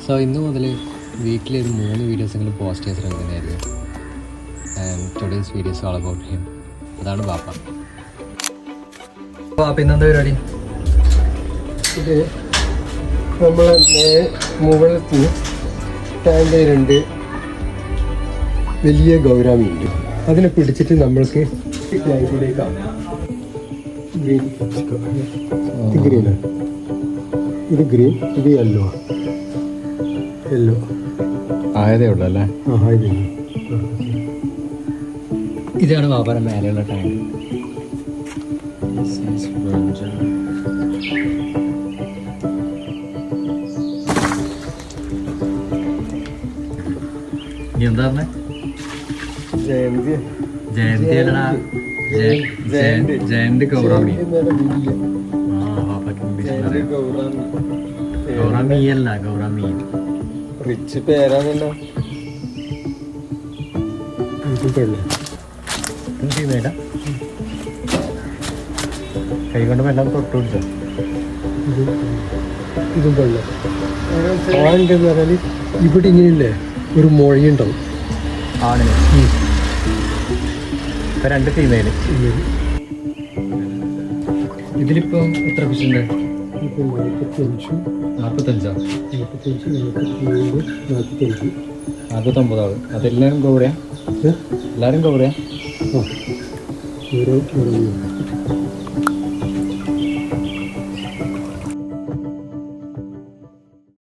So ഇന്ന് മുതൽ weekly ഒരു 3 വീഡിയോസെങ്കിലും പോസ്റ്റ് ചെയ്ത് തന്നെയായിരുന്നു. And today's videos all about him. അതാണ് ബാപ്പ. ഇന്നെന്താ പരിപാടി? ഇത് നമ്മളെ മുകളിലത്ത് ടാങ്ക് 2 വലിയ ഗൗരാമിയുണ്ട്. അതിനെ പിടിച്ചിട്ട് നമ്മൾക്ക് ടാങ്കിലേക്കാണ്. ഗ്രീൻ ഇത് ഗ്രീനാണ്, ഇത് ഗ്രീൻ, ഇത് യെല്ലോ. യെല്ലോ ആയതേ ഉള്ളൂ അല്ലേ? ആയത് ഇതാണ് ബാബയുടെ മേലെയുള്ള ടാങ്ക്. ഇനി എന്താ പറഞ്ഞേ? ജയന്തി ജയന്തി അല്ലടാ, ജയന്ത് ഗൗറാമി. ഗൗറാമി അല്ല, ഗൗറാമി റിച്ച് പേരാണല്ലോ. കൈ കൊണ്ട് എല്ലാം തൊട്ട് പിടിച്ചോ. ഇതും കൊള്ളാം. ആണെന്ന് പറഞ്ഞാൽ ഇവിടെ ഇങ്ങനെയില്ലേ ഒരു മൊഴിയുണ്ടാവും. ആണിന് ഇപ്പം 2 ഫീമെയില്. ഇതിലിപ്പം എത്ര ഫിഷ് ഉണ്ട്? 45. 49 ആള്. അതെല്ലാവരും ഗൗരയാ? എല്ലാവരും ഗൗരയാ?